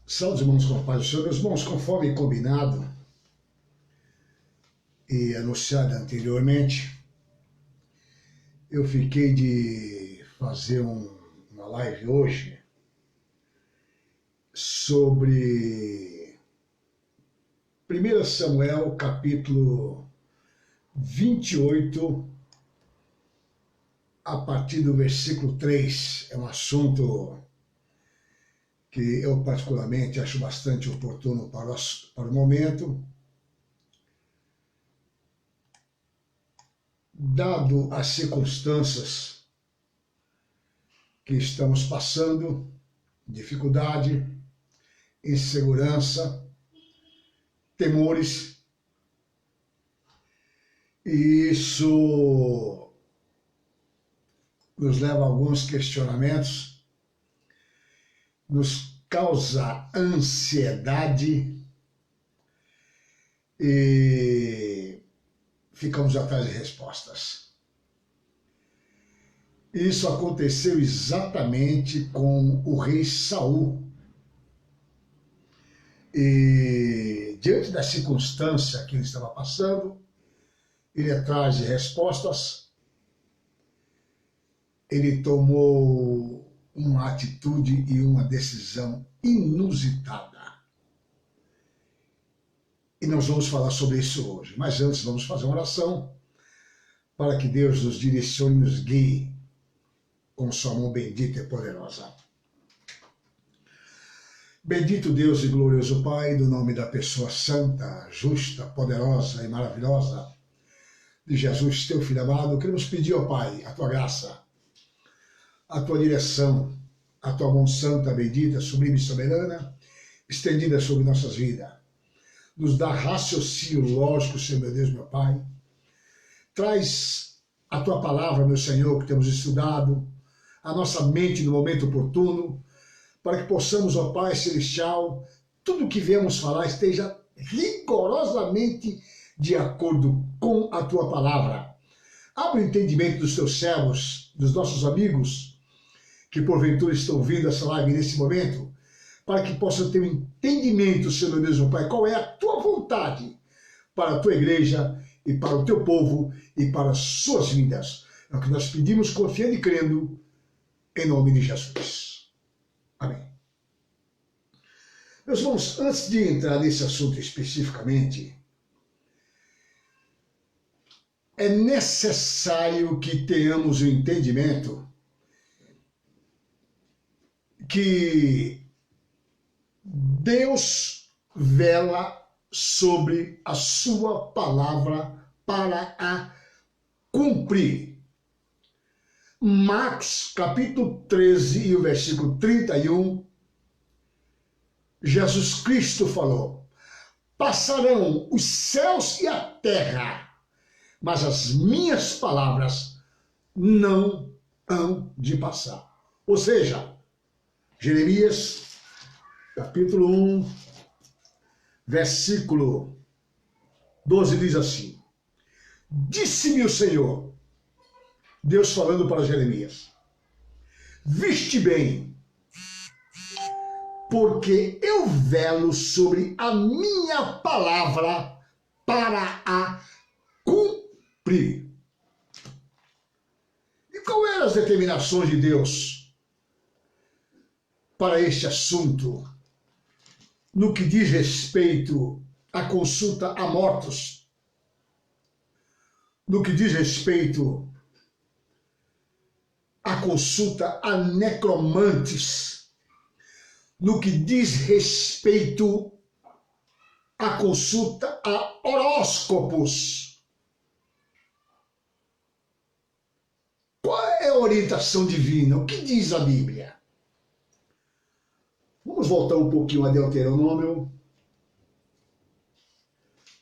Saúde, irmãos, com a paz do Senhor. Meus irmãos, conforme combinado e anunciado anteriormente, eu fiquei de fazer uma live hoje sobre 1 Samuel, capítulo 28, a partir do versículo 3. É um assunto que eu particularmente acho bastante oportuno para o momento, dado as circunstâncias que estamos passando, dificuldade, insegurança, temores, e isso nos leva a alguns questionamentos, nos causa ansiedade e ficamos atrás de respostas. Isso aconteceu exatamente com o rei Saul. E diante da circunstância que ele estava passando, ele atrás de respostas, ele tomou uma atitude e uma decisão inusitada. E nós vamos falar sobre isso hoje. Mas antes vamos fazer uma oração para que Deus nos direcione e nos guie com sua mão bendita e poderosa. Bendito Deus e glorioso Pai, do nome da pessoa santa, justa, poderosa e maravilhosa de Jesus, teu Filho amado, queremos pedir, ó Pai, a tua graça, a tua direção, a tua mão santa, bendita, sublime e soberana, estendida sobre nossas vidas. Nos dá raciocínio lógico, Senhor meu Deus, meu Pai. Traz a tua palavra, meu Senhor, que temos estudado, a nossa mente no momento oportuno, para que possamos, ó Pai Celestial, tudo que viemos falar esteja rigorosamente de acordo com a tua palavra. Abre o entendimento dos teus servos, dos nossos amigos, que porventura estão ouvindo essa live nesse momento, para que possam ter um entendimento, Senhor meu Deus, meu Pai, qual é a tua vontade para a tua igreja e para o teu povo e para as suas vidas. É o que nós pedimos, confiando e crendo, em nome de Jesus. Amém. Meus irmãos, antes de entrar nesse assunto especificamente, é necessário que tenhamos o entendimento que Deus vela sobre a sua palavra para a cumprir. Marcos, capítulo 13 e o versículo 31, Jesus Cristo falou: passarão os céus e a terra, mas as minhas palavras não hão de passar. Ou seja, Jeremias, capítulo 1, versículo 12 diz assim: disse-me o Senhor, Deus falando para Jeremias, viste bem, porque eu velo sobre a minha palavra para a cumprir. E qual eram as determinações de Deus para este assunto, no que diz respeito à consulta a mortos, no que diz respeito à consulta a necromantes, no que diz respeito à consulta a horóscopos? Qual é a orientação divina? O que diz a Bíblia? Vamos voltar um pouquinho a Deuteronômio,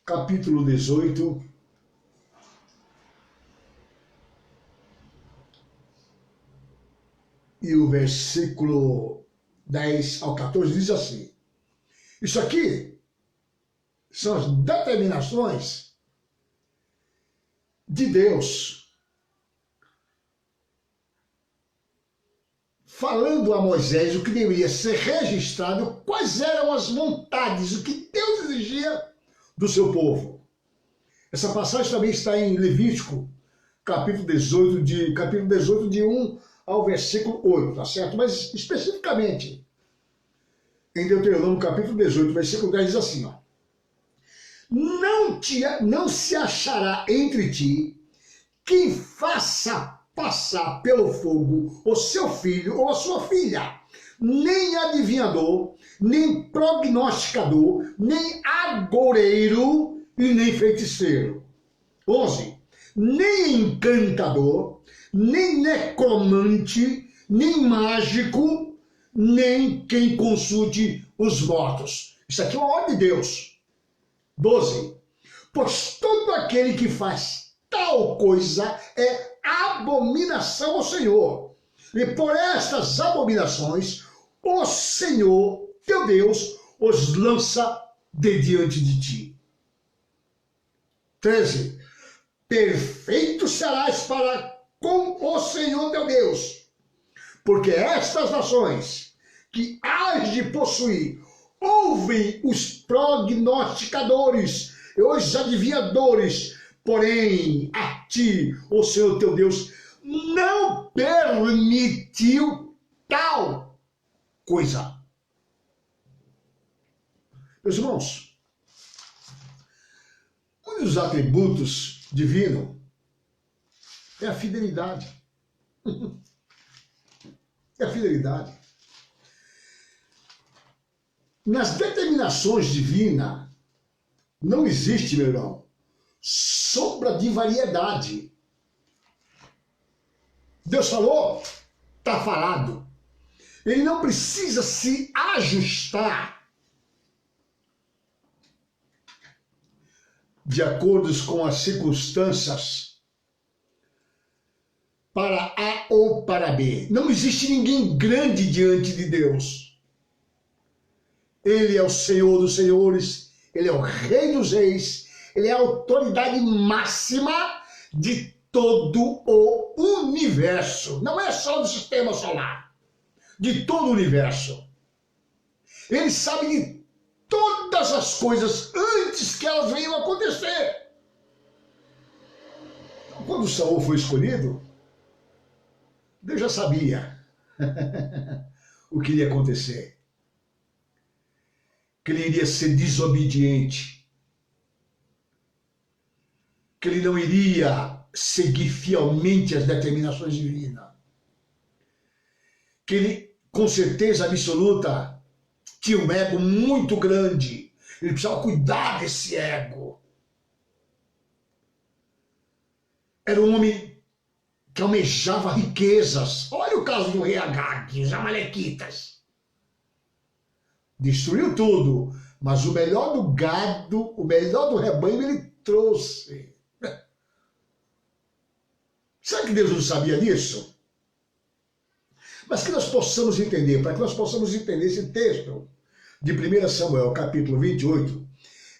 capítulo 18, e o versículo 10 ao 14 diz assim: isso aqui são as determinações de Deus falando a Moisés o que deveria ser registrado, quais eram as vontades, o que Deus exigia do seu povo. Essa passagem também está em Levítico, capítulo 18, de 1 ao versículo 8, tá certo? Mas especificamente, em Deuteronômio, capítulo 18, versículo 10, diz assim, ó. Não se achará entre ti quem faça passar pelo fogo o seu filho ou a sua filha, nem adivinhador, nem prognosticador, nem agoureiro e nem feiticeiro. 11. Nem encantador, nem necromante, nem mágico, nem quem consulte os mortos. Isso aqui é uma ordem de Deus. 12. Pois todo aquele que faz tal coisa é abominação ao Senhor. E por estas abominações, o Senhor, teu Deus, os lança de diante de ti. 13. Perfeito serás para com o Senhor teu Deus, porque estas nações que hás de possuir ouvem os prognosticadores e os adivinhadores, porém a ti, o Senhor teu Deus, não permitiu tal coisa. Meus irmãos, um dos atributos divinos é a fidelidade. É a fidelidade. Nas determinações divinas, não existe, meu irmão, sombra de variedade. Deus falou, está falado. Ele não precisa se ajustar de acordo com as circunstâncias para A ou para B. Não existe ninguém grande diante de Deus. Ele é o Senhor dos senhores, Ele é o Rei dos reis, Ele é a autoridade máxima de todo o universo. Não é só do sistema solar, de todo o universo. Ele sabe de todas as coisas antes que elas venham a acontecer. Quando Saul foi escolhido, Deus já sabia o que iria acontecer. Que ele iria ser desobediente, que ele não iria seguir fielmente as determinações divinas, que ele, com certeza absoluta, tinha um ego muito grande, ele precisava cuidar desse ego. Era um homem que almejava riquezas. Olha o caso do rei Agag, os amalequitas. Destruiu tudo, mas o melhor do gado, o melhor do rebanho ele trouxe. Será que Deus não sabia disso? Mas que nós possamos entender, para que nós possamos entender esse texto de 1 Samuel, capítulo 28,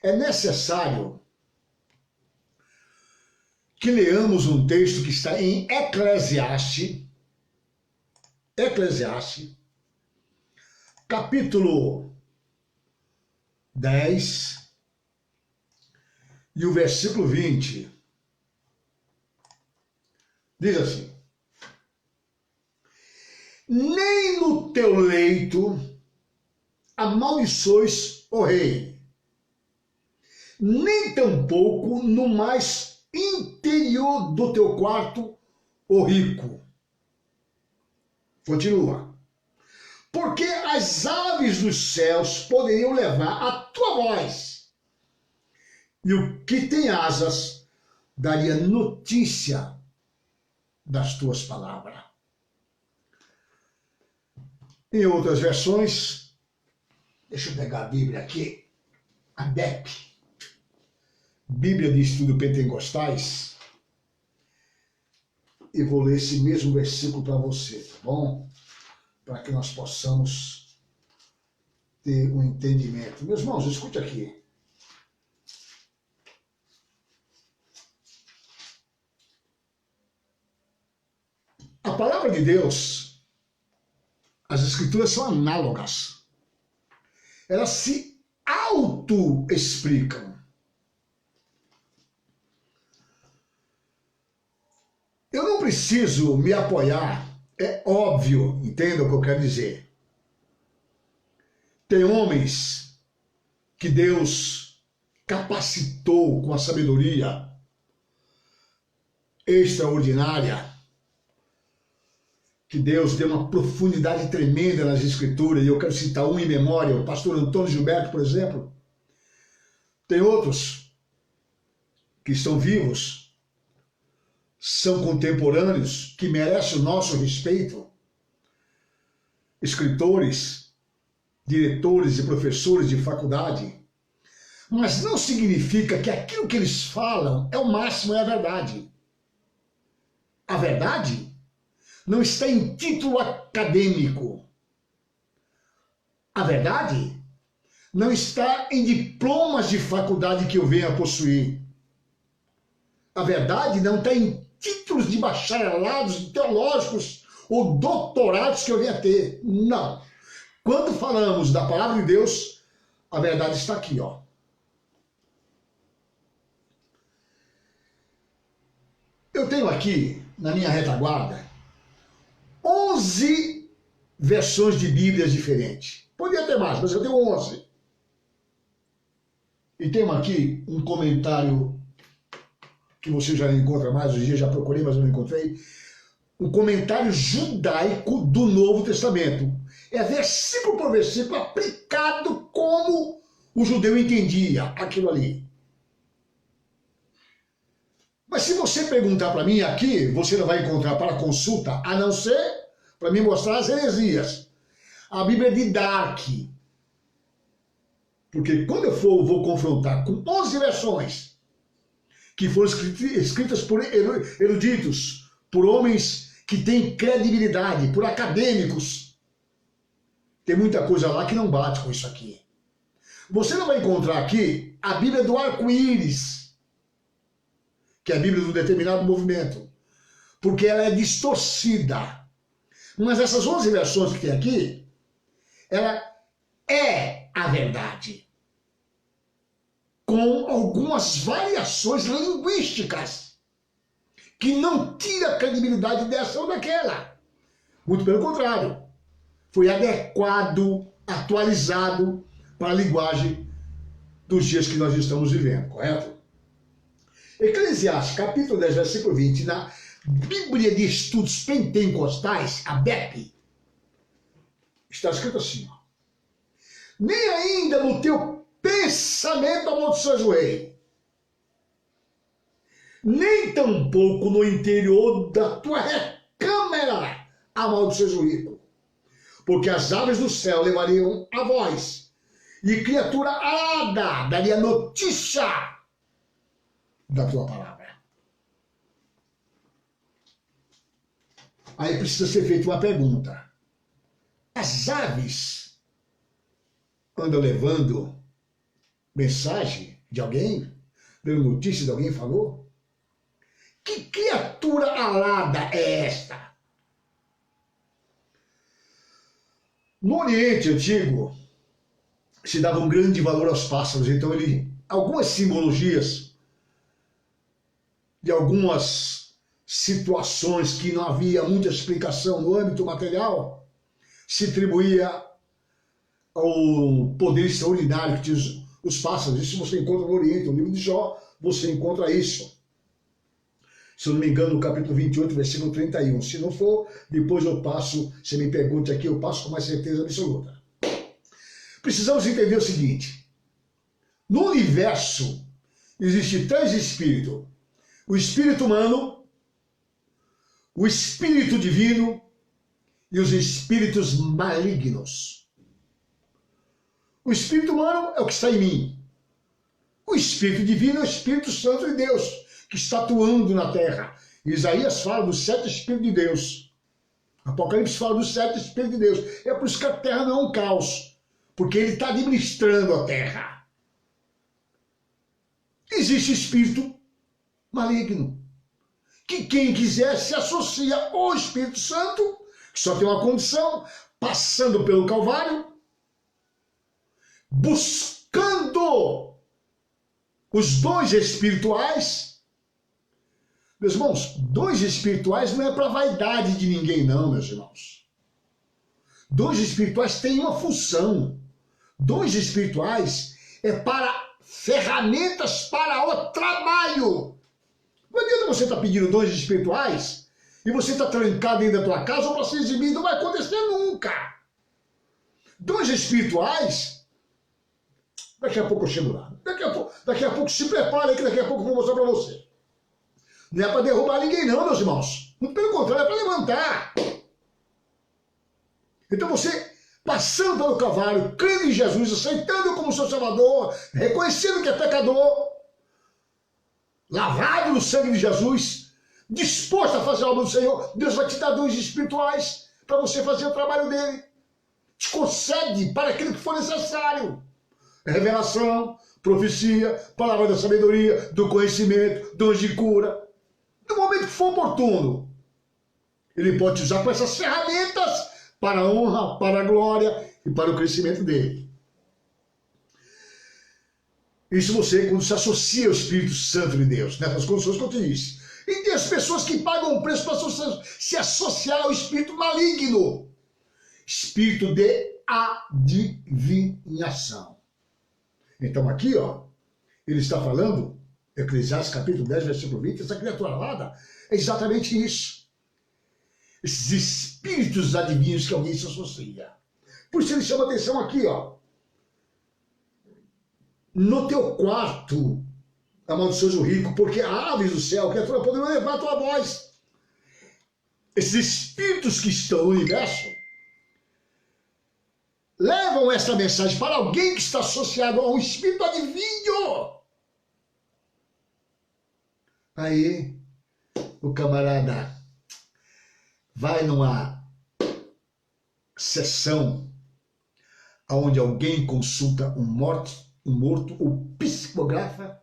é necessário que leamos um texto que está em Eclesiastes, capítulo 10 e o versículo 20. Diz assim: nem no teu leito amaldiçoes o rei, nem tampouco no mais interior do teu quarto o rico. Continua. Porque as aves dos céus poderiam levar a tua voz, e o que tem asas daria notícia das tuas palavras. Em outras versões, deixa eu pegar a Bíblia aqui, a BEP, Bíblia de Estudo Pentecostais, e vou ler esse mesmo versículo para você, tá bom? Para que nós possamos ter um entendimento. Meus irmãos, escute aqui. A palavra de Deus As escrituras são análogas. Elas se auto-explicam. Eu não preciso me apoiar, é óbvio, entenda o que eu quero dizer. Tem homens que Deus capacitou com a sabedoria extraordinária, que Deus deu uma profundidade tremenda nas escrituras, e eu quero citar um em memória, o pastor Antônio Gilberto, por exemplo. Tem outros que estão vivos, são contemporâneos, que merecem o nosso respeito. Escritores, diretores e professores de faculdade. Mas não significa que aquilo que eles falam é o máximo, é a verdade. A verdade não está em título acadêmico. A verdade não está em diplomas de faculdade que eu venha a possuir. A verdade não está em títulos de bacharelados teológicos ou doutorados que eu venha a ter. Não. Quando falamos da palavra de Deus, a verdade está aqui, ó. Eu tenho aqui, na minha retaguarda, 11 versões de Bíblias diferentes. Podia ter mais, mas eu tenho 11. E tenho aqui um comentário que você já não encontra mais, hoje em dia já procurei, mas eu não encontrei. Um comentário judaico do Novo Testamento. É versículo por versículo aplicado como o judeu entendia aquilo ali. Mas se você perguntar para mim aqui, você não vai encontrar para consulta, a não ser para me mostrar as heresias. A Bíblia é de Dark. Porque quando eu vou confrontar com 11 versões que foram escritas por eruditos, por homens que têm credibilidade, por acadêmicos, tem muita coisa lá que não bate com isso aqui. Você não vai encontrar aqui a Bíblia do arco-íris, que é a Bíblia do determinado movimento, porque ela é distorcida. Mas essas 11 versões que tem aqui, ela é a verdade, com algumas variações linguísticas, que não tira a credibilidade dessa ou daquela. Muito pelo contrário, foi adequado, atualizado para a linguagem dos dias que nós estamos vivendo, correto? Eclesiastes, capítulo 10, versículo 20, na Bíblia de Estudos Pentecostais, a BEP, está escrito assim, ó: nem ainda no teu pensamento amaldiçoas o rei, nem tampouco no interior da tua recâmara amaldiçoas o rico, porque as aves do céu levariam a voz, e criatura alada daria notícia da tua palavra. Aí precisa ser feita uma pergunta. As aves andam levando mensagem de alguém? Dando notícia de alguém falou? Que criatura alada é esta? No Oriente Antigo se dava um grande valor aos pássaros, então algumas simbologias de algumas situações que não havia muita explicação no âmbito material, se atribuía ao poder extraordinário que tinha os pássaros. Isso você encontra no Oriente, no livro de Jó, você encontra isso. Se eu não me engano, no capítulo 28, versículo 31. Se não for, depois eu passo, você me pergunte aqui, eu passo com mais certeza absoluta. Precisamos entender o seguinte: no universo existem 3 espíritos: o espírito humano, o espírito divino e os espíritos malignos. O espírito humano é o que está em mim. O espírito divino é o Espírito Santo de Deus, que está atuando na terra. Isaías fala dos 7 espíritos de Deus. Apocalipse fala dos 7 espíritos de Deus. É por isso que a terra não é um caos, porque ele está administrando a terra. Existe espírito maligno, que quem quiser se associa ao Espírito Santo, que só tem uma condição: passando pelo Calvário, buscando os dons espirituais. Meus irmãos, dons espirituais não é para vaidade de ninguém, não, meus irmãos. Dons espirituais têm uma função. Dons espirituais é para ferramentas para o trabalho. Não adianta você estar pedindo dons espirituais e você está trancado dentro da tua casa ou para se exibir, não vai acontecer nunca. Dons espirituais, daqui a pouco eu chego lá. Daqui a pouco se prepare que daqui a pouco eu vou mostrar para você. Não é para derrubar ninguém não, meus irmãos. Muito pelo contrário, é para levantar. Então você, passando pelo Calvário, crendo em Jesus, aceitando como seu Salvador, reconhecendo que é pecador, lavado no sangue de Jesus, disposto a fazer a obra do Senhor, Deus vai te dar dons espirituais para você fazer o trabalho dele. Te concede para aquilo que for necessário. Revelação, profecia, palavra da sabedoria, do conhecimento, dons de cura. No momento que for oportuno, ele pode te usar com essas ferramentas para a honra, para a glória e para o crescimento dele. Isso você, quando se associa ao Espírito Santo de Deus, nessas condições que eu te disse. E tem as pessoas que pagam o preço para se associar ao espírito maligno. Espírito de adivinhação. Então aqui, ó, ele está falando, Eclesiastes capítulo 10, versículo 20, essa criatura alada é exatamente isso. Esses espíritos adivinhos que alguém se associa. Por isso ele chama atenção aqui, ó. No teu quarto, amaldiçoas o rico, porque aves do céu, criatura, poderão levar a tua voz. Esses espíritos que estão no universo levam essa mensagem para alguém que está associado a um espírito adivinho. Aí, o camarada vai numa sessão onde alguém consulta um morto, o psicografa,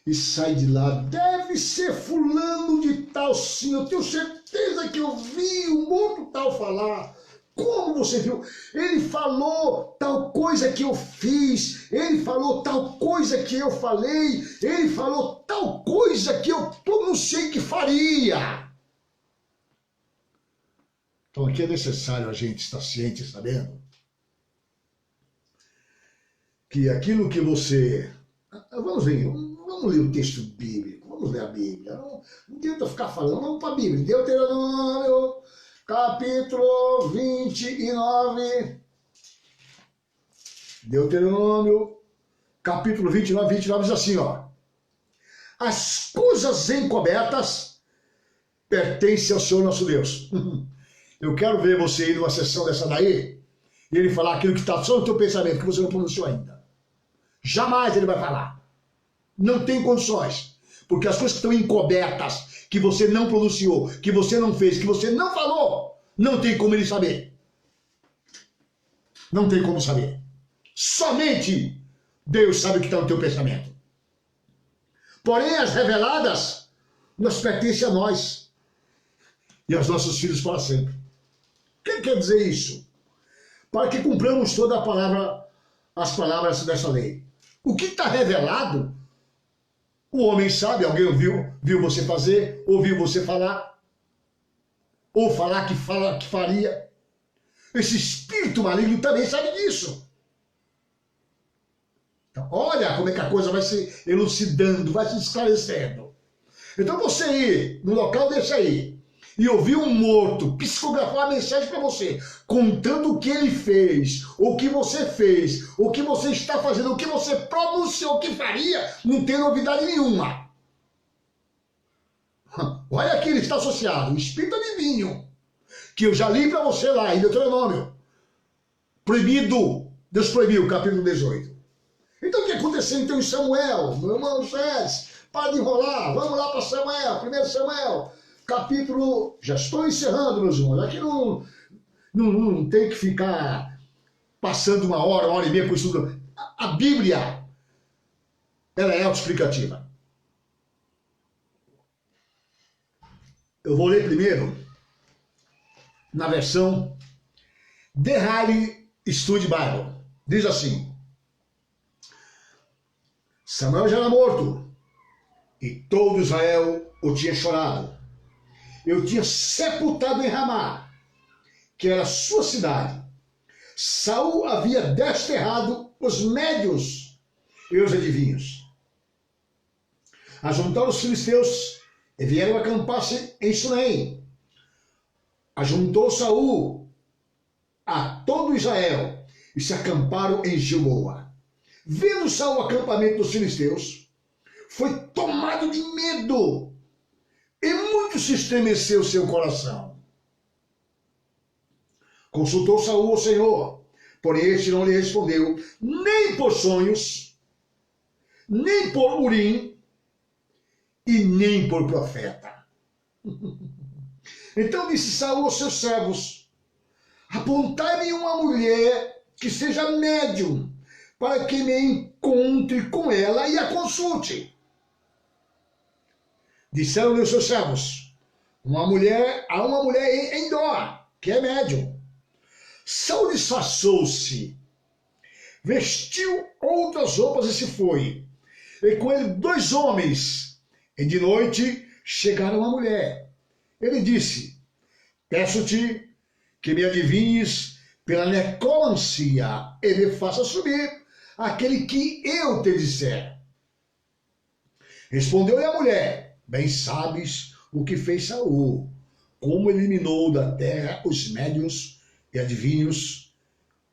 e sai de lá. Deve ser fulano de tal, sim, eu tenho certeza que eu vi o morto tal falar. Como você viu? Ele falou tal coisa que eu fiz, ele falou tal coisa que eu falei, ele falou tal coisa que eu pronunciei que faria. Então aqui é necessário a gente estar ciente, sabendo que aquilo que você... Vamos ler o texto bíblico, vamos ler a Bíblia. Não tenta ficar falando, vamos para a Bíblia. Deuteronômio, capítulo 29. Deuteronômio, capítulo 29 diz assim, ó. As coisas encobertas pertencem ao Senhor nosso Deus. Eu quero ver você ir numa sessão dessa daí e ele falar aquilo que está só no teu pensamento, que você não pronunciou ainda. Jamais ele vai falar. Não tem condições. Porque as coisas que estão encobertas, que você não pronunciou, que você não fez, que você não falou, não tem como ele saber. Não tem como saber. Somente Deus sabe o que está no teu pensamento. Porém, as reveladas nos pertencem a nós e aos nossos filhos para sempre. O que quer dizer isso? Para que cumpramos toda a palavra, as palavras dessa lei. O que está revelado, o homem sabe, alguém viu você fazer, ouviu você falar, ou falar que faria. Esse espírito maligno também sabe disso. Então, olha como é que a coisa vai se elucidando, vai se esclarecendo. Então você ir no local desse aí e ouvir um morto psicografar a mensagem para você, contando o que ele fez, o que você fez, o que você está fazendo, o que você pronunciou que faria, não tem novidade nenhuma. Olha aqui, ele está associado, o espírito adivinho, que eu já li para você lá em Deuteronômio. Proibido, Deus proibiu, capítulo 18. Então o que aconteceu então em Samuel? Meu irmão Cés, para de enrolar, vamos lá para Samuel, 1 Samuel, capítulo... Já estou encerrando, meus irmãos, aqui não tem que ficar passando uma hora e meia por isso. A Bíblia, ela é autoexplicativa. Eu vou ler primeiro na versão The Harry Study Bible. Diz assim: Samuel já era morto e todo Israel o tinha chorado. Eu tinha sepultado em Ramá, que era sua cidade. Saul havia desterrado os médios e os adivinhos. Ajuntaram os filisteus e vieram acampar-se em Sunem. Ajuntou Saul a todo Israel e se acamparam em Gilboa. Vendo Saul o acampamento dos filisteus, foi tomado de medo e muito se estremeceu seu coração. Consultou Saul ao Senhor, porém este não lhe respondeu, nem por sonhos, nem por Urim, e nem por profeta. Então disse Saul aos seus servos: apontai-me uma mulher que seja médium, para que me encontre com ela e a consulte. Disseram-lhe os seus servos: há uma mulher em Endor, que é médium. Saul disfarçou-se, vestiu outras roupas e se foi. E com ele 2 homens. E de noite chegaram a mulher. Ele disse: peço-te que me adivinhes pela necromancia e me faça subir aquele que eu te disser. Respondeu-lhe a mulher: bem sabes o que fez Saul, como eliminou da terra os médios e adivinhos.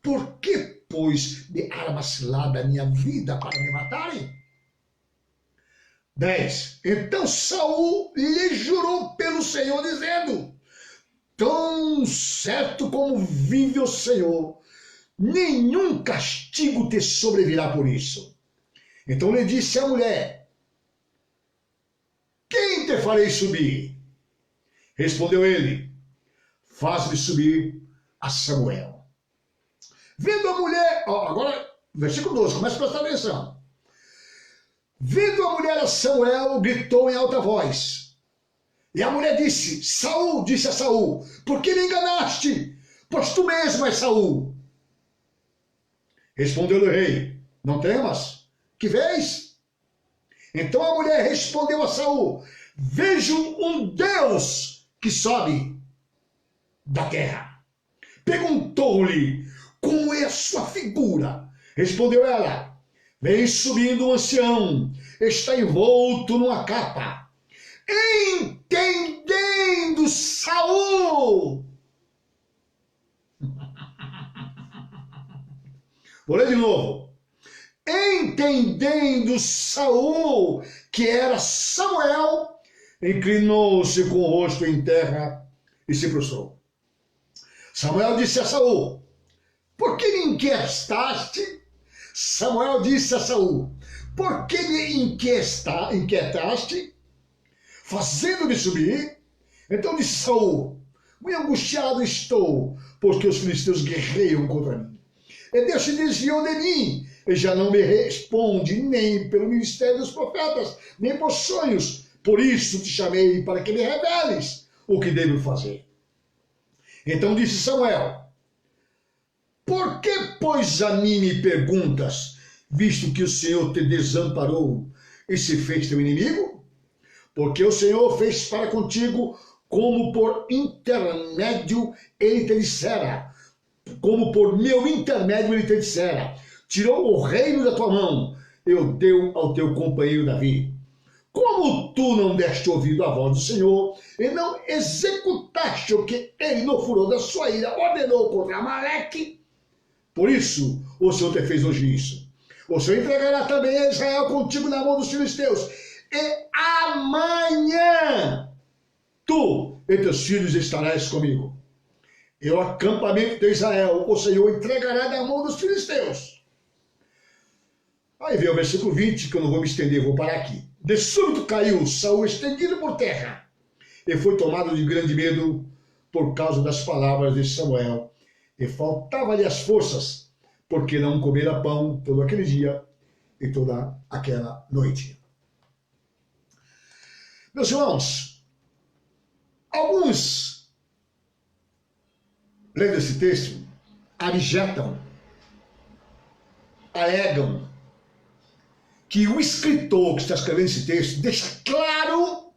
Por que, pois, me armas cilada a minha vida para me matarem? 10. Então Saul lhe jurou pelo Senhor, dizendo: tão certo como vive o Senhor, nenhum castigo te sobrevirá por isso. Então lhe disse a mulher: quem te farei subir? Respondeu ele: faz-me subir a Samuel. Vendo a mulher, agora, versículo 12, começa a prestar atenção. Vendo a mulher a Samuel, gritou em alta voz. E a mulher disse: Saul, disse a Saul, por que me enganaste? Pois tu mesmo és Saul. Respondeu-lhe o rei: não temas, que vês? Então a mulher respondeu a Saul: vejo um Deus que sobe da terra. Perguntou-lhe: como é a sua figura? Respondeu ela: vem subindo um ancião, está envolto numa capa. Entendendo Saul. Vou ler de novo. Entendendo Saul que era Samuel, inclinou-se com o rosto em terra e se prostrou. Samuel disse a Saul: por que me inquietaste? Samuel disse a Saul: por que me inquietaste, fazendo-me subir? Então disse Saul: muito angustiado estou, porque os filisteus guerreiam contra mim. E Deus se desviou de mim, e já não me responde nem pelo ministério dos profetas, nem por sonhos. Por isso te chamei, para que me reveles o que devo fazer. Então disse Samuel: por que, pois, a mim me perguntas, visto que o Senhor te desamparou e se fez teu inimigo? Porque o Senhor fez para contigo como por intermédio ele te dissera, como por meu intermédio ele te dissera, tirou o reino da tua mão, eu deu ao teu companheiro Davi. Como tu não deste ouvido à voz do Senhor, e não executaste o que ele no furor da sua ira ordenou contra Amaleque, por isso o Senhor te fez hoje isso. O Senhor entregará também a Israel contigo na mão dos filisteus, e amanhã tu e teus filhos estarás comigo. E o acampamento de Israel o Senhor entregará na mão dos filisteus. Aí vem o versículo 20, que eu não vou me estender, vou parar aqui. De súbito caiu Saul estendido por terra, e foi tomado de grande medo por causa das palavras de Samuel, e faltava-lhe as forças, porque não comera pão todo aquele dia e toda aquela noite. Meus irmãos, alguns lendo esse texto, abjetam, alegam que o escritor que está escrevendo esse texto deixa claro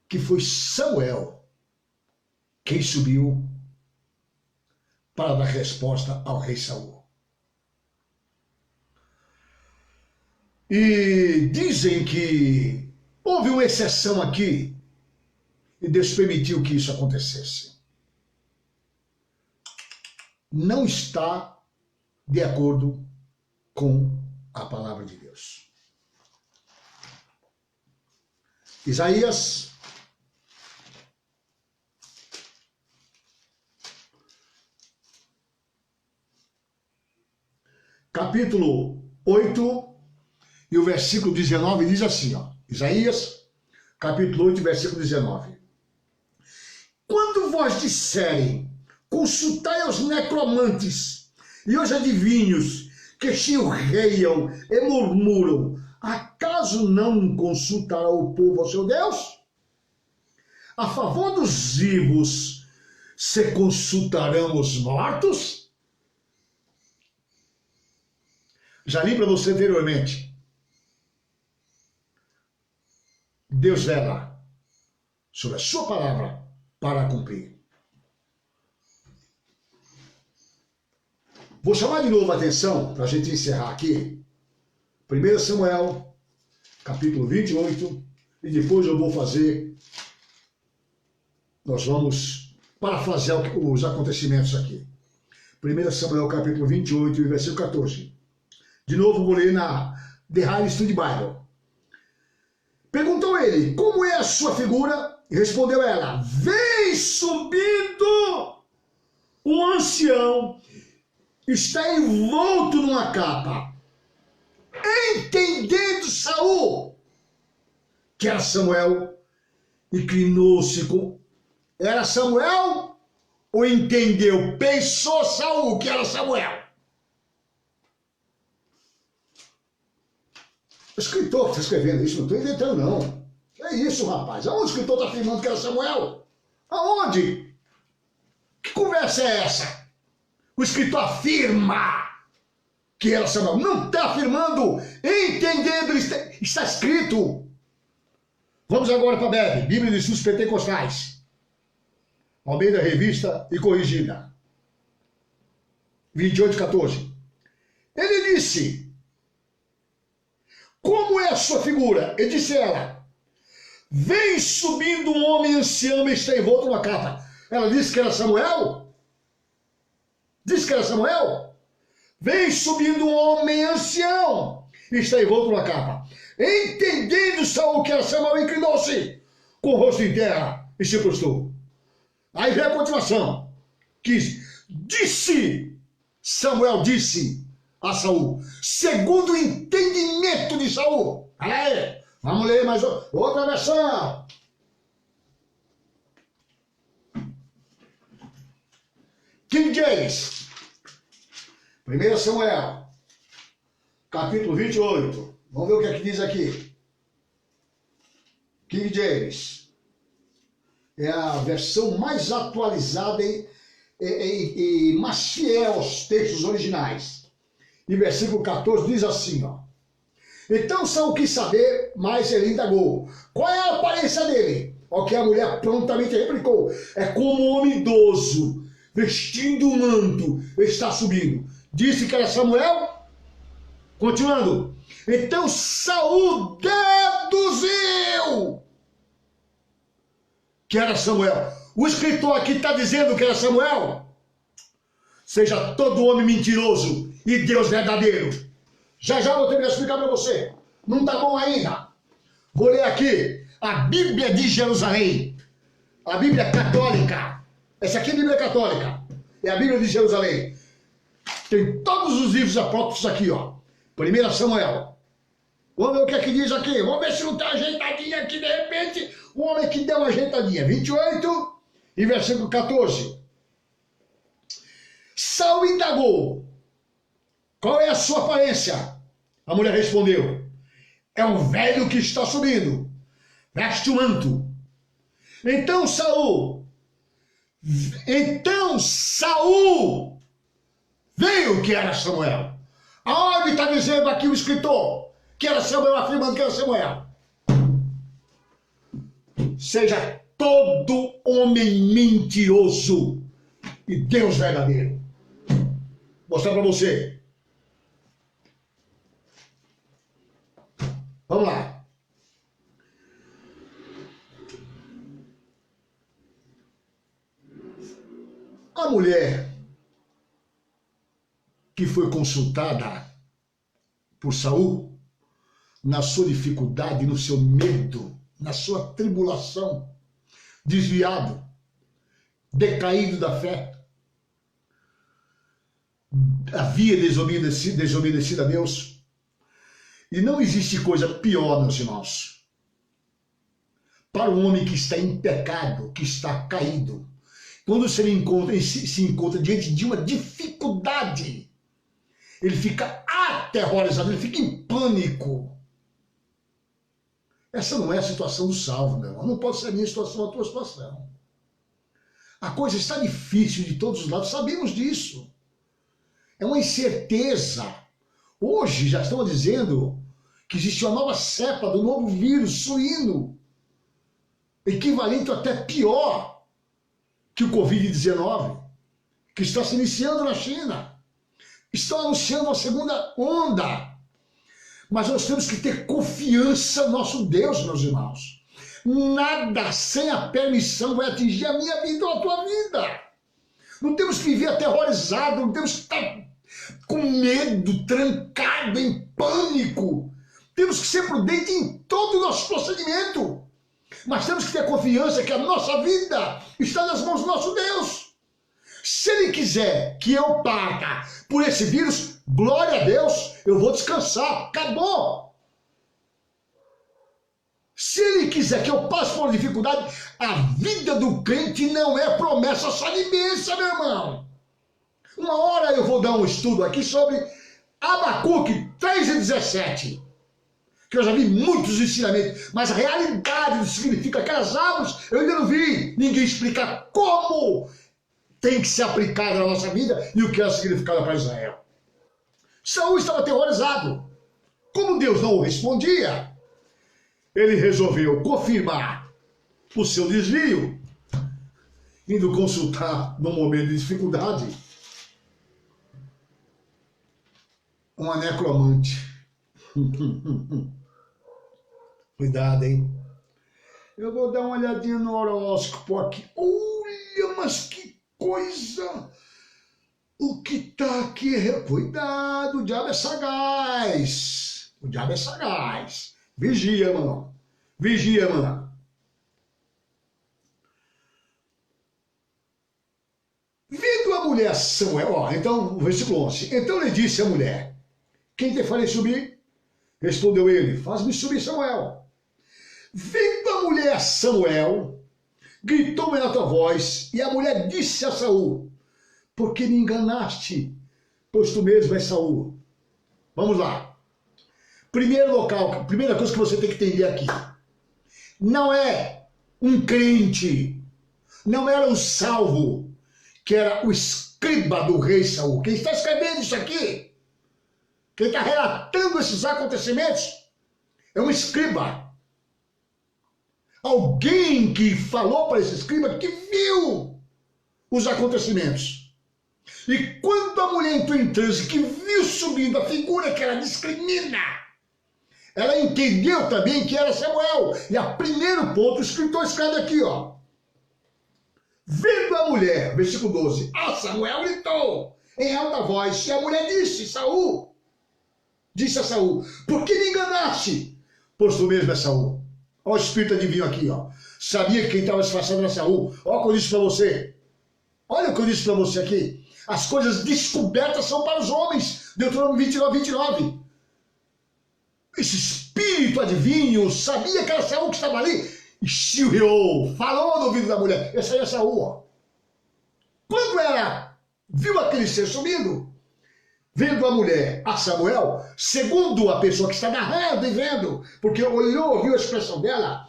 que foi Samuel quem subiu para dar resposta ao rei Saul. E dizem que houve uma exceção aqui e Deus permitiu que isso acontecesse. Não está de acordo com a palavra de Deus. Isaías capítulo 8 e o versículo 19 diz assim, ó, Isaías capítulo 8 versículo 19. Quando vós disserem, consultai aos necromantes e aos adivinhos que chilreiam e murmuram, acaso não consultará o povo ao seu Deus? A favor dos vivos se consultarão os mortos? Já li para você anteriormente. Deus vela sobre a sua palavra para cumprir. Vou chamar de novo a atenção, para a gente encerrar aqui, 1 Samuel, capítulo 28, e depois eu vou fazer, nós vamos parafrasear os acontecimentos aqui. 1 Samuel, capítulo 28, e versículo 14. De novo vou ler na The High Study Bible. Perguntou ele, como é a sua figura? E respondeu ela, vem subindo um ancião, está envolto numa capa. Entendendo Saul, que era Samuel, inclinou-se com... Era Samuel ou entendeu? Pensou Saul que era Samuel. O escritor que está escrevendo isso, não estou inventando não. É isso, rapaz. Aonde o escritor está afirmando que era Samuel? Aonde? Que conversa é essa? O escritor afirma que era Samuel. Não está afirmando, entendendo, está escrito. Vamos agora para a BEB, Bíblia de Estudos Pentecostais. Almeida Revista e Corrigida. 28:14. Ele disse, como é a sua figura? E disse ela, vem subindo um homem ancião e está envolto numa capa. Ela disse que era Samuel? Disse que era Samuel? Vem subindo um homem ancião e está envolto numa capa. Entendendo Saul que era Samuel, inclinou-se com o rosto em terra e se prostrou. Aí vem a continuação. Que disse, Samuel disse a Saul, segundo o entendimento de Saul. Aí, vamos ler mais outra versão. King James, 1 Samuel, capítulo 28. Vamos ver o que é que diz aqui. King James é a versão mais atualizada e mais fiel aos textos originais. E versículo 14 diz assim, ó. Então Saul quis saber, mas ele indagou. Qual é a aparência dele? Ao que a mulher prontamente replicou. É como um homem idoso, vestindo um manto, está subindo. Disse que era Samuel? Continuando. Então Saul deduziu que era Samuel. O escritor aqui está dizendo que era Samuel. Seja todo homem mentiroso e Deus verdadeiro. Já vou terminar de explicar para você. Não está bom ainda. Vou ler aqui a Bíblia de Jerusalém. A Bíblia católica. Essa aqui é a Bíblia católica. É a Bíblia de Jerusalém. Tem todos os livros apócrifos aqui, ó. 1 Samuel. Vamos ver o que é que diz aqui. Vamos ver se não está ajeitadinha aqui, de repente. O homem que deu uma ajeitadinha. 28 e versículo 14. Saul indagou. Qual é a sua aparência? A mulher respondeu. É um velho que está subindo. Veste o manto. Então Saul Então Saul veio que era Samuel. Aonde está dizendo aqui o escritor que era Samuel, afirmando que era Samuel? Seja todo homem mentiroso e Deus verdadeiro. Vou mostrar para você. Vamos lá. A mulher que foi consultada por Saul, na sua dificuldade, no seu medo, na sua tribulação, desviado, decaído da fé, havia desobedecido a Deus. E não existe coisa pior, meus irmãos, para um homem que está em pecado, que está caído, quando se encontra diante de uma dificuldade, ele fica aterrorizado, ele fica em pânico. Essa não é a situação do salvo, meu irmão. Não pode ser a minha situação, a tua situação. A coisa está difícil de todos os lados, sabemos disso. É uma incerteza. Hoje já estão dizendo que existe uma nova cepa do novo vírus suíno, equivalente ou até pior que o Covid-19, que está se iniciando na China. Estão anunciando uma segunda onda. Mas nós temos que ter confiança no nosso Deus, meus irmãos. Nada sem a permissão vai atingir a minha vida ou a tua vida. Não temos que viver aterrorizado, não temos que estar com medo, trancado, em pânico. Temos que ser prudentes em todo o nosso procedimento. Mas temos que ter confiança que a nossa vida está nas mãos do nosso Deus. Se Ele quiser que eu parta por esse vírus, glória a Deus, eu vou descansar, acabou. Se Ele quiser que eu passe por uma dificuldade, a vida do crente não é promessa só de bênção, meu irmão. Uma hora eu vou dar um estudo aqui sobre Abacuque 3:17, que eu já vi muitos ensinamentos, mas a realidade do que significa aquelas árvores, eu ainda não vi ninguém explicar como tem que ser aplicada na nossa vida e o que é significado para Israel. Saul estava aterrorizado. Como Deus não o respondia, ele resolveu confirmar o seu desvio, indo consultar num momento de dificuldade uma necromante. Cuidado, hein? Eu vou dar uma olhadinha no horóscopo aqui. Olha, mas que coisa! O que tá aqui é... Cuidado, o diabo é sagaz. O diabo é sagaz. Vigia, mano. Vigia, mano. Vendo a mulher Samuel, ó, então, versículo 11. Então ele disse à mulher: quem te farei subir? Respondeu ele: faz-me subir, Samuel. Vendo a mulher Samuel, gritou em alta voz, e a mulher disse a Saul: por que me enganaste? Pois tu mesmo és Saul. Vamos lá. Primeiro local, primeira coisa que você tem que entender aqui. Não é um crente, não era o salvo, que era o escriba do rei Saul. Quem está escrevendo isso aqui, quem está relatando esses acontecimentos, é um escriba. Alguém que falou para esse escriba que viu os acontecimentos. E quando a mulher entrou em transe, que viu subindo a figura que ela discrimina, ela entendeu também que era Samuel. E a primeiro ponto, o escritor escreve aqui, ó. Vendo a mulher, versículo 12, Samuel gritou em alta voz, e a mulher disse a Saul, por que me enganaste? Pois tu mesmo é Saul. Olha o espírito adivinho aqui, ó. Sabia que quem estava disfarçado era Saul. Olha o que eu disse para você. Olha o que eu disse para você aqui. As coisas descobertas são para os homens. Deuteronômio 29:29. Esse espírito adivinho sabia que era Saul que estava ali. E chilreou, falou no ouvido da mulher. Esse aí é Saul, ó. Quando ela viu aquele ser subindo, vendo a mulher a Samuel, segundo a pessoa que está narrando e vendo, porque olhou, viu a expressão dela,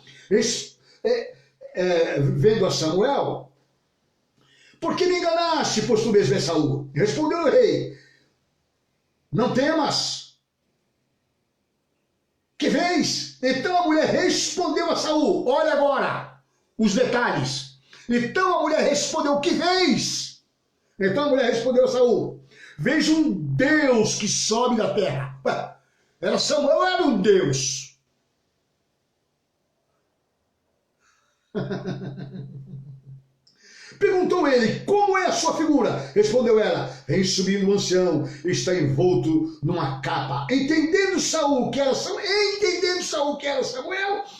vendo a Samuel, Por que me enganaste, pois tu mesmo és Saul? Respondeu o rei: não temas. Que vês? Então a mulher respondeu a Saul. Olha agora os detalhes. Então a mulher respondeu: que vês? Então a mulher respondeu a Saul: vejo um Deus que sobe da terra. Ué, era Samuel, era um Deus. Perguntou ele: como é a sua figura? Respondeu ela: vem subindo um ancião, está envolto numa capa. Entendendo Saul que era Samuel,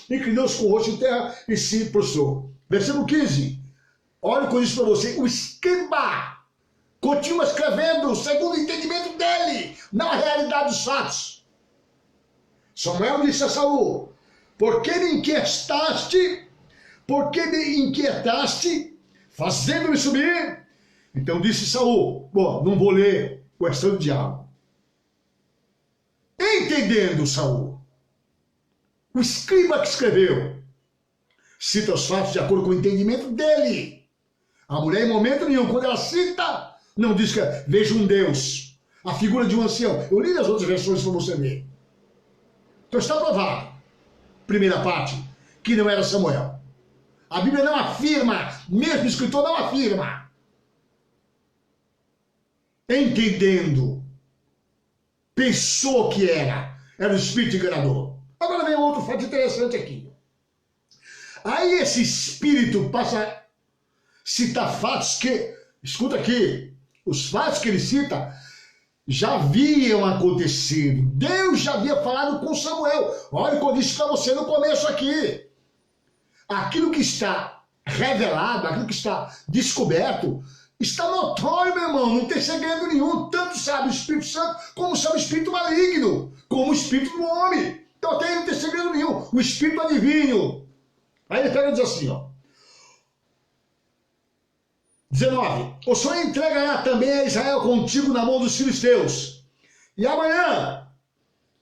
inclinou-se com o rosto em terra e se prostrou. Versículo 15. Olha o que eu disse para você. O escriba continua escrevendo segundo o entendimento dele, não a realidade dos fatos. Samuel disse a Saul: por que me inquietaste? Por que me inquietaste, fazendo-me subir? Então disse Saul: bom, não vou ler o restante do diálogo. Entendendo Saul, o escriba que escreveu cita os fatos de acordo com o entendimento dele. A mulher, em momento nenhum, quando ela cita, não diz que veja um Deus, a figura de um ancião. Eu li as outras versões para você ler. Então está provado, primeira parte, que não era Samuel. A Bíblia não afirma, mesmo o escritor não afirma. Entendendo, pensou que era o espírito enganador. Agora vem outro fato interessante aqui. Aí esse espírito passa a citar fatos que, escuta aqui, os fatos que ele cita já haviam acontecido. Deus já havia falado com Samuel. Olha o que eu disse para você no começo aqui. Aquilo que está revelado, aquilo que está descoberto, está notório, meu irmão, não tem segredo nenhum. Tanto sabe o Espírito Santo, como sabe o Espírito maligno, como o Espírito do homem. Então até não tem segredo nenhum. O Espírito adivinho. Aí ele pega e diz assim, ó. 19. O Senhor entregará também a Israel contigo na mão dos filisteus. E amanhã,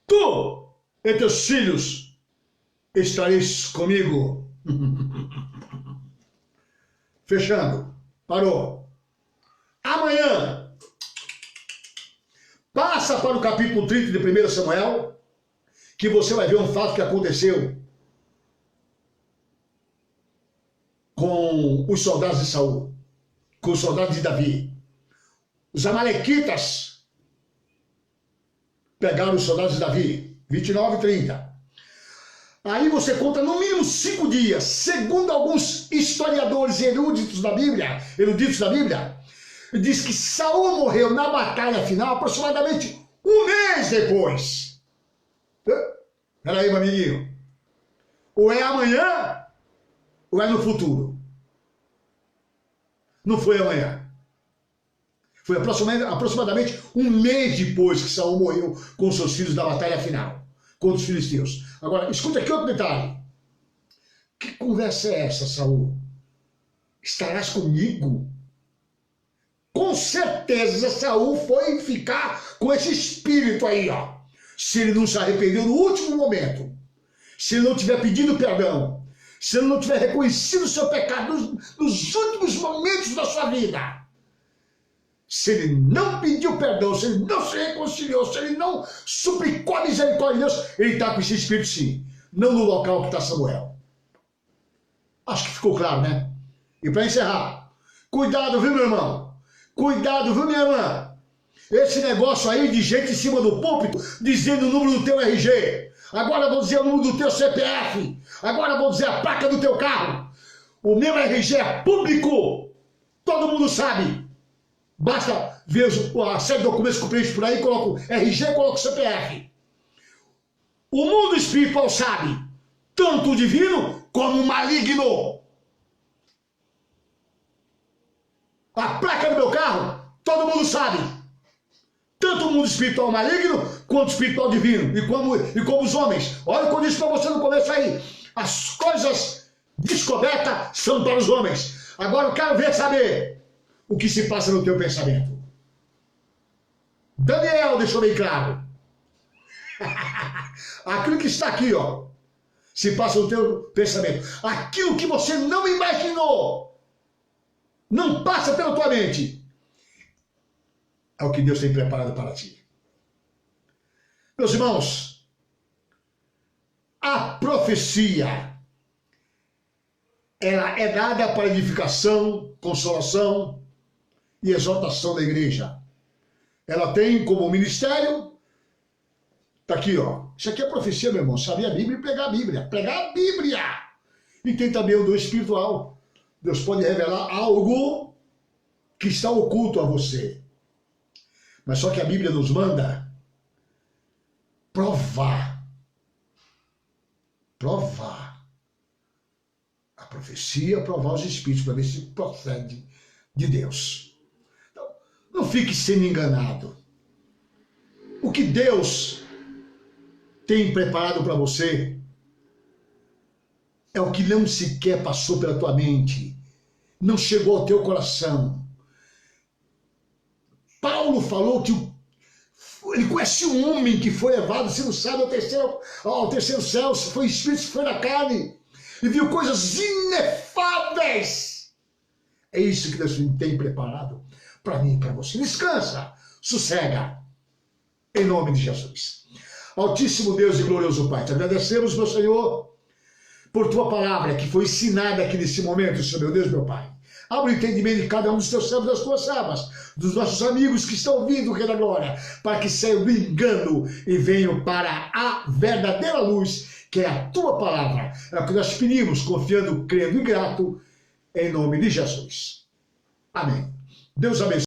tu e teus filhos estareis comigo. Fechando. Parou. Amanhã, passa para o capítulo 30 de 1 Samuel, que você vai ver um fato que aconteceu com os soldados de Saul, com os soldados de Davi. Os amalequitas pegaram os soldados de Davi, 29 e 30. Aí você conta no mínimo 5 dias, segundo alguns historiadores eruditos da Bíblia, diz que Saul morreu na batalha final aproximadamente um mês depois. Peraí, meu amiguinho. Ou é amanhã, ou é no futuro. Não foi amanhã. Foi aproximadamente um mês depois que Saul morreu com seus filhos na batalha final contra os filisteus. Agora, escuta aqui outro detalhe. Que conversa é essa, Saul? Estarás comigo? Com certeza Saul foi ficar com esse espírito aí, ó. Se ele não se arrependeu no último momento, se ele não tiver pedido perdão, se ele não tiver reconhecido o seu pecado nos últimos momentos da sua vida, se ele não pediu perdão, se ele não se reconciliou, se ele não suplicou a misericórdia de Deus, ele está com esse espírito sim, não no local que está Samuel. Acho que ficou claro, né? E para encerrar, cuidado, viu, meu irmão? Cuidado, viu, minha irmã? Esse negócio aí de gente em cima do púlpito dizendo o número do teu RG. Agora vou dizer o número do teu CPF. Agora vou dizer a placa do teu carro. O meu RG é público. Todo mundo sabe. Basta ver a série de documentos que eu preencho por aí, coloco RG, coloco CPF. O mundo espiritual sabe, tanto o divino como o maligno. A placa do meu carro, todo mundo sabe. Tanto o mundo espiritual maligno, quanto o espiritual divino. E como os homens. Olha o que eu disse para você no começo aí. As coisas descobertas são para os homens. Agora eu quero saber o que se passa no teu pensamento. Daniel deixou bem claro. Aquilo que está aqui, ó, se passa no teu pensamento. Aquilo que você não imaginou não passa pela tua mente, é o que Deus tem preparado para ti. Meus irmãos, a profecia, ela é dada para edificação, consolação e exortação da igreja. Ela tem como ministério, tá aqui, ó. Isso aqui é profecia, meu irmão. Saber a Bíblia e pregar a Bíblia. Pregar a Bíblia! E tem também o do espiritual. Deus pode revelar algo que está oculto a você. Mas só que a Bíblia nos manda provar. Provar. A profecia, provar os espíritos, para ver se procede de Deus. Então, não fique sendo enganado. O que Deus tem preparado para você é o que não sequer passou pela tua mente, não chegou ao teu coração. Paulo falou que ele conhece um homem que foi levado, se não sabe, ao terceiro céu, foi espírito, foi na carne, e viu coisas inefáveis. É isso que Deus tem preparado para mim e para você. Descansa, sossega, em nome de Jesus. Altíssimo Deus e glorioso Pai, te agradecemos, meu Senhor, por tua palavra que foi ensinada aqui nesse momento, Senhor meu Deus, meu Pai. Abra o entendimento de cada um dos teus servos, das tuas servas, dos nossos amigos que estão ouvindo o Rei da Glória, para que saiam do engano e venham para a verdadeira luz, que é a tua palavra. É o que nós pedimos, confiando, crendo e grato, em nome de Jesus. Amém. Deus abençoe.